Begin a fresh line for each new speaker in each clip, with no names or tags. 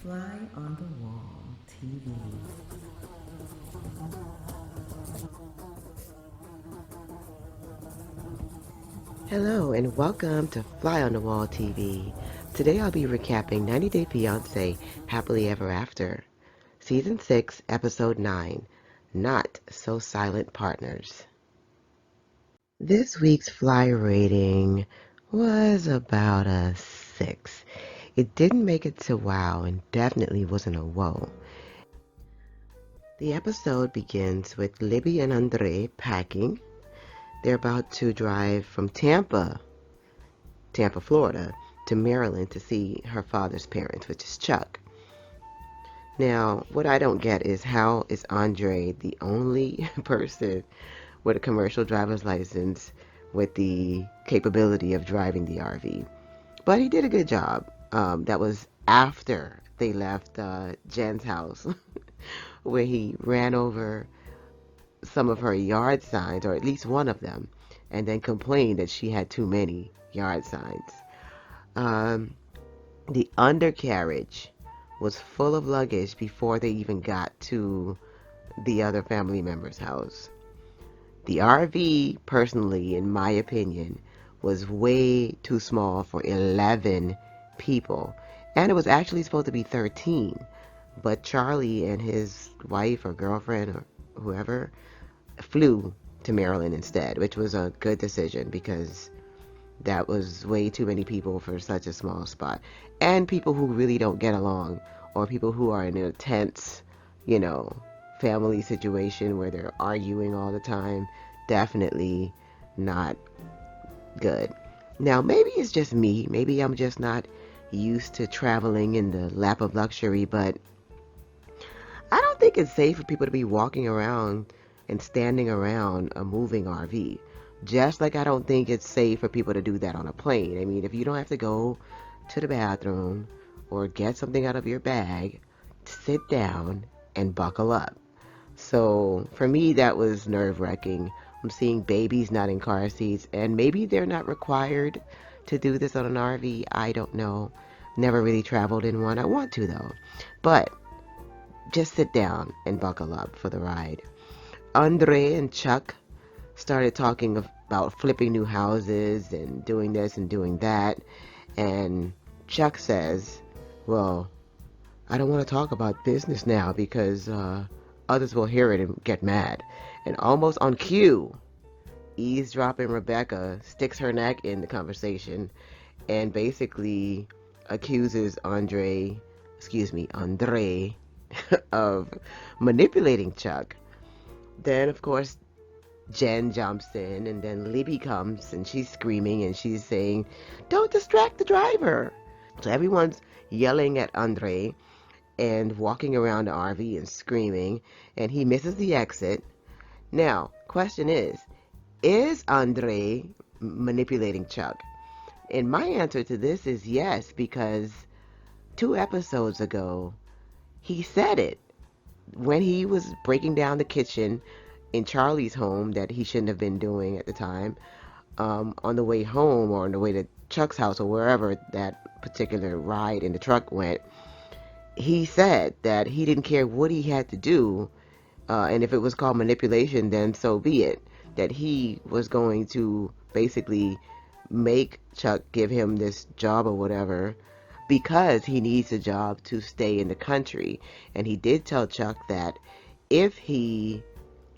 Fly on the Wall TV.
Hello and welcome to Fly on the Wall TV. Today I'll be recapping 90 Day Fiancé Happily Ever After, Season 6, Episode 9, Not So Silent Partners. This week's Fly rating was about a 6. It didn't make it to wow and definitely wasn't a whoa. The episode begins with Libby and Andrei packing. They're about to drive from Tampa, Florida, to Maryland to see her father's parents, which is Chuck. Now, what I don't get is how is Andre the only person with a commercial driver's license with the capability of driving the RV? But he did a good job. That was after they left Jen's house, where he ran over some of her yard signs, or at least one of them, and then complained that she had too many yard signs. Um, the undercarriage was full of luggage before they even got to the other family member's house. The RV, personally, in my opinion, was way too small for 11 people. And it was actually supposed to be 13. But Charlie and his wife or girlfriend or whoever flew to Maryland instead, which was a good decision because that was way too many people for such a small spot. And people who really don't get along, or people who are in a tense, you know, family situation where they're arguing all the time, definitely not good. Now, maybe it's just me. Maybe I'm just not used to traveling in the lap of luxury, but I don't think it's safe for people to be walking around and standing around a moving RV. Just like I don't think it's safe for people to do that on a plane. I mean, if you don't have to go to the bathroom or get something out of your bag, sit down and buckle up. So for me, that was nerve-wracking. I'm seeing babies not in car seats, and maybe they're not required to do this on an RV. I don't know. Never really traveled in one. I want to, though. But just sit down and buckle up for the ride. Andre and Chuck started talking about flipping new houses and doing this and doing that. And Chuck says, well, I don't want to talk about business now because others will hear it and get mad. And almost on cue, eavesdropping Rebekah sticks her neck in the conversation and basically accuses Andre, of manipulating Chuck. Then, of course, Jen jumps in, and then Libby comes, and she's screaming, and she's saying, don't distract the driver. So everyone's yelling at Andre and walking around the RV and screaming, and he misses the exit. Now, question is Andre manipulating Chuck? And my answer to this is yes, because 2 episodes ago, he said it when he was breaking down the kitchen in Charlie's home that he shouldn't have been doing at the time. On the way home or on the way to Chuck's house or wherever that particular ride in the truck went, he said that he didn't care what he had to do, and if it was called manipulation, then so be it. That he was going to basically make Chuck give him this job or whatever because he needs a job to stay in the country. And he did tell Chuck that if he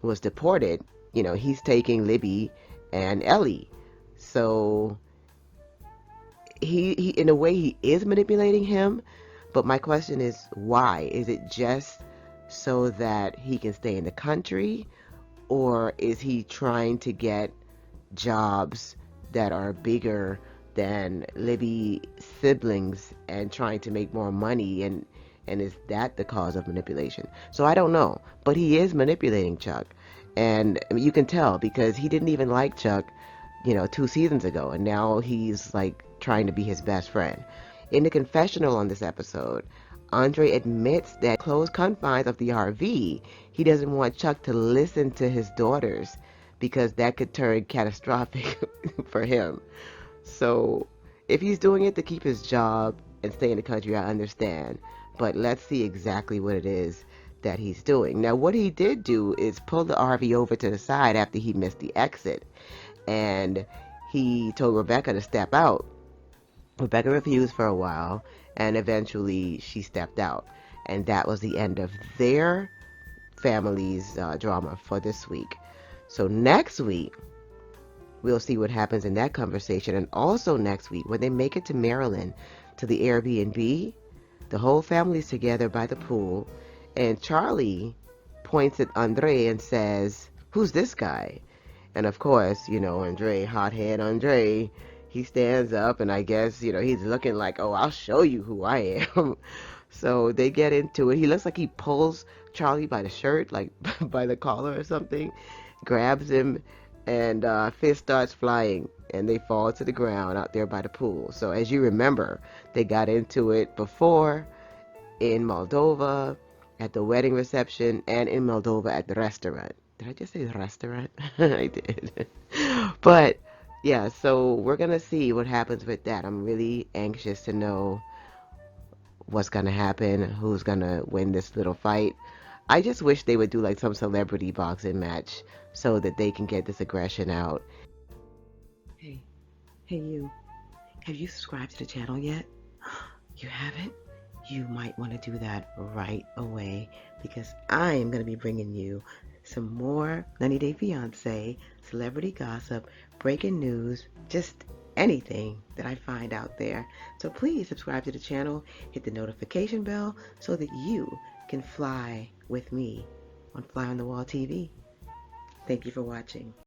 was deported, he's taking Libby and Ellie. So he in a way he is manipulating him, but my question is why? Is it just so that he can stay in the country, or is he trying to get jobs that are bigger than Libby siblings and trying to make more money, and is that the cause of manipulation? So I don't know, but he is manipulating Chuck, and I mean, you can tell because he didn't even like Chuck 2 seasons ago, and now he's like trying to be his best friend. In the confessional on this episode, Andre admits that close confines of the RV, he doesn't want Chuck to listen to his daughters because that could turn catastrophic for him. So if he's doing it to keep his job and stay in the country, I understand. but let's see exactly what it is that he's doing. Now, what he did do is pull the RV over to the side after he missed the exit, and he told Rebekah to step out. Rebekah refused for a while, and eventually she stepped out. And that was the end of their family's drama for this week. So next week, we'll see what happens in that conversation. And also next week, when they make it to Maryland, to the Airbnb, the whole family's together by the pool, and Charlie points at Andrei and says, "Who's this guy?" And of course, Andrei, hothead Andrei, he stands up, and I guess, he's looking like, "Oh, I'll show you who I am." So they get into it. He looks like he pulls Charlie by the shirt, like by the collar or something, grabs him, and fist starts flying, and they fall to the ground out there by the pool. So as you remember, they got into it before in Moldova at the wedding reception and in Moldova at the restaurant. Did I just say restaurant? I did. But yeah, so we're going to see what happens with that. I'm really anxious to know what's going to happen, who's going to win this little fight. I just wish they would do like some celebrity boxing match so that they can get this aggression out. Hey, you. Have you subscribed to the channel yet? You haven't? You might want to do that right away, because I am going to be bringing you some more 90 Day Fiancé, celebrity gossip, breaking news, just anything that I find out there. So please subscribe to the channel, hit the notification bell so that you can fly with me on Fly on the Wall TV. Thank you for watching.